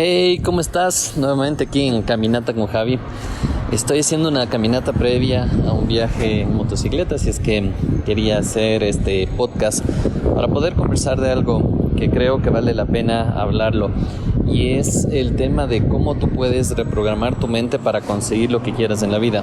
Hey, ¿cómo estás? Nuevamente aquí en Caminata con Javi. Estoy haciendo una caminata previa a un viaje en motocicleta, así es que quería hacer este podcast para poder conversar de algo que creo que vale la pena hablarlo. Y es el tema de cómo tú puedes reprogramar tu mente para conseguir lo que quieras en la vida.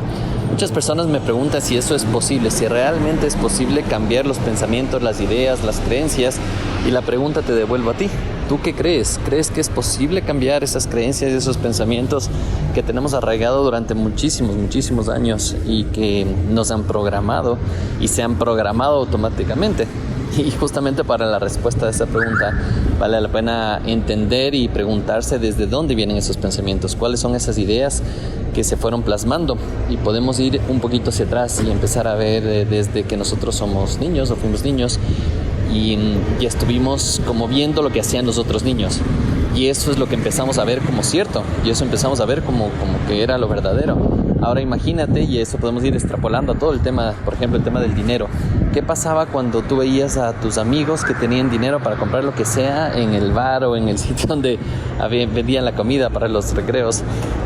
Muchas personas me preguntan si eso es posible, si realmente es posible cambiar los pensamientos, las ideas, las creencias. Y la pregunta te devuelvo a ti. ¿Tú qué crees? ¿Crees que es posible cambiar esas creencias y esos pensamientos que tenemos arraigados durante muchísimos años y que nos han programado y se han programado automáticamente? Y justamente para la respuesta a esa pregunta vale la pena entender y preguntarse desde dónde vienen esos pensamientos, cuáles son esas ideas que se fueron plasmando, y podemos ir un poquito hacia atrás y empezar a ver desde que nosotros somos niños o fuimos niños y estuvimos como viendo lo que hacían los otros niños, y eso es lo que empezamos a ver como cierto, y eso empezamos a ver como que era lo verdadero. Ahora imagínate, y eso podemos ir extrapolando a todo el tema, por ejemplo el tema del dinero. ¿Qué pasaba cuando tú veías a tus amigos que tenían dinero para comprar lo que sea en el bar o en el sitio donde vendían la comida para los recreos,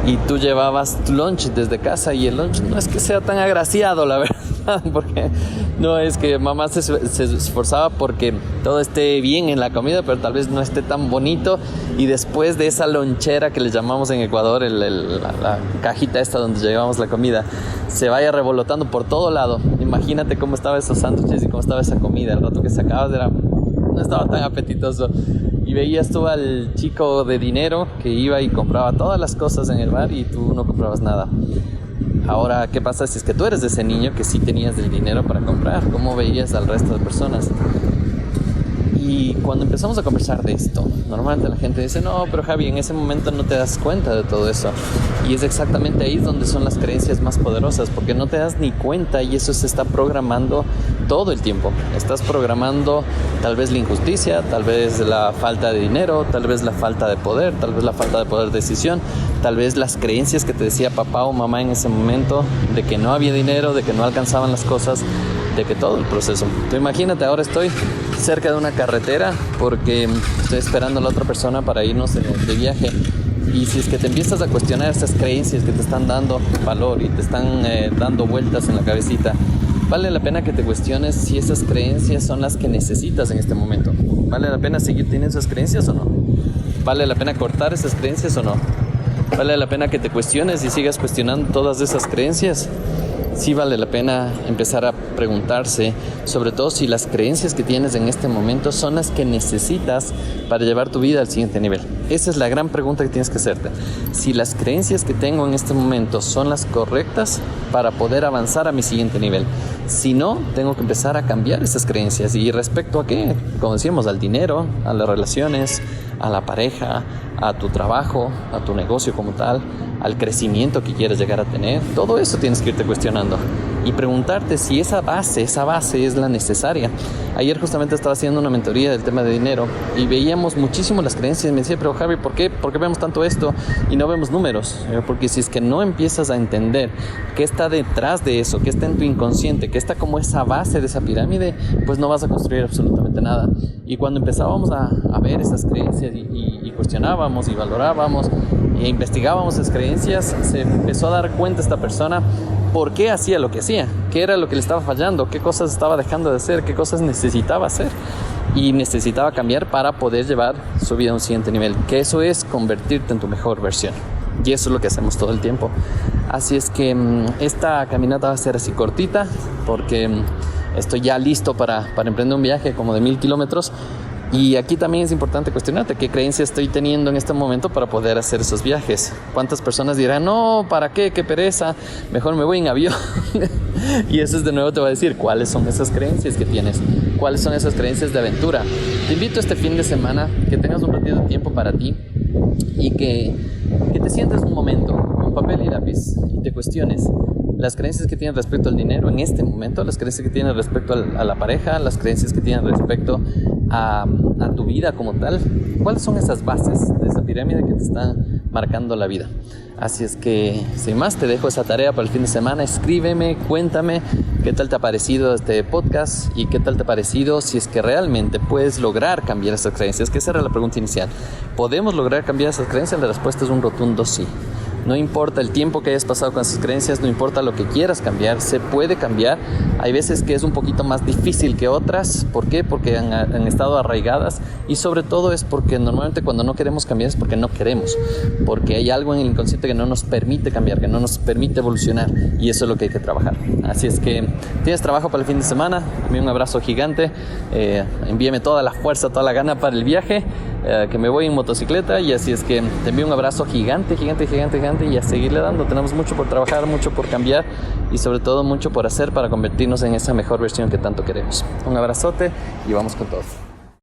y tú llevabas tu lunch desde casa, y el lunch no es que sea tan agraciado, la verdad, porque no es que mamá se esforzaba porque todo esté bien en la comida, pero tal vez no esté tan bonito, y después de esa lonchera que le llamamos en Ecuador, la cajita esta donde llevamos la comida, se vaya revolotando por todo lado. Imagínate cómo estaban esos sándwiches y cómo estaba esa comida. El rato que sacabas no estaba tan apetitoso. Y veías tú al chico de dinero que iba y compraba todas las cosas en el bar y tú no comprabas nada. Ahora, ¿qué pasa si es que tú eres de ese niño que sí tenías el dinero para comprar? ¿Cómo veías al resto de personas? Y cuando empezamos a conversar de esto, normalmente la gente dice, no, pero Javi, en ese momento no te das cuenta de todo eso. Y es exactamente ahí donde son las creencias más poderosas, porque no te das ni cuenta, y eso se está programando todo el tiempo. Estás programando tal vez la injusticia, tal vez la falta de dinero, tal vez la falta de poder, tal vez la falta de poder de decisión, tal vez las creencias que te decía papá o mamá en ese momento, de que no había dinero, de que no alcanzaban las cosas, de que todo el proceso. Tú imagínate, ahora estoy cerca de una carretera porque estoy esperando a la otra persona para irnos de viaje, y si es que te empiezas a cuestionar esas creencias que te están dando valor y te están dando vueltas en la cabecita, vale la pena que te cuestiones si esas creencias son las que necesitas en este momento. ¿Vale la pena seguir teniendo esas creencias o no? ¿Vale la pena cortar esas creencias o no? ¿Vale la pena que te cuestiones y sigas cuestionando todas esas creencias? Sí vale la pena empezar a preguntarse, sobre todo si las creencias que tienes en este momento son las que necesitas para llevar tu vida al siguiente nivel. Esa es la gran pregunta que tienes que hacerte. Si las creencias que tengo en este momento son las correctas para poder avanzar a mi siguiente nivel. Si no, tengo que empezar a cambiar esas creencias. ¿Y respecto a qué? Como decíamos, al dinero, a las relaciones, a la pareja, a tu trabajo, a tu negocio como tal, al crecimiento que quieres llegar a tener. Todo eso tienes que irte cuestionando y preguntarte si esa base es la necesaria. Ayer justamente estaba haciendo una mentoría del tema de dinero y veíamos muchísimo las creencias. Me decía, pero Javi, ¿por qué vemos tanto esto y no vemos números? Porque si es que no empiezas a entender qué está detrás de eso, qué está en tu inconsciente, qué está como esa base de esa pirámide, pues no vas a construir absolutamente nada. Y cuando empezábamos a ver esas creencias y cuestionábamos y valorábamos e investigábamos esas creencias, se empezó a dar cuenta esta persona por qué hacía lo que hacía, qué era lo que le estaba fallando, qué cosas estaba dejando de hacer, qué cosas necesitaba hacer y necesitaba cambiar para poder llevar su vida a un siguiente nivel, que eso es convertirte en tu mejor versión. Y eso es lo que hacemos todo el tiempo. Así es que esta caminata va a ser así cortita, porque estoy ya listo para emprender un viaje como de 1000 kilómetros. Y aquí también es importante cuestionarte qué creencia estoy teniendo en este momento para poder hacer esos viajes. ¿Cuántas personas dirán, no, ¿para qué? ¡Qué pereza! Mejor me voy en avión. Y eso es, de nuevo te voy a decir, ¿cuáles son esas creencias que tienes? ¿Cuáles son esas creencias de aventura? Te invito este fin de semana que tengas un ratito de tiempo para ti y que te sientes un momento con papel y lápiz y te cuestiones las creencias que tienes respecto al dinero en este momento, las creencias que tienes respecto a la pareja, las creencias que tienes respecto a tu vida como tal. ¿Cuáles son esas bases de esa pirámide que te están marcando la vida. Así es que, sin más, te dejo esa tarea para el fin de semana. Escríbeme, cuéntame qué tal te ha parecido este podcast y qué tal te ha parecido si es que realmente puedes lograr cambiar esas creencias, que esa era la pregunta inicial. ¿Podemos lograr cambiar esas creencias? La respuesta es un rotundo sí. No importa el tiempo que hayas pasado con esas creencias, no importa lo que quieras cambiar, se puede cambiar. Hay veces que es un poquito más difícil que otras. ¿Por qué? Porque han estado arraigadas, y sobre todo es porque normalmente cuando no queremos cambiar es porque no queremos, porque hay algo en el inconsciente que no nos permite cambiar, que no nos permite evolucionar, y eso es lo que hay que trabajar. Así es que tienes trabajo para el fin de semana. Envíame un abrazo gigante, envíame toda la fuerza, toda la gana para el viaje, que me voy en motocicleta. Y así es que te envío un abrazo gigante, y a seguirle dando. Tenemos mucho por trabajar, mucho por cambiar y sobre todo mucho por hacer para convertirnos en esa mejor versión que tanto queremos. Un abrazote y vamos con todo.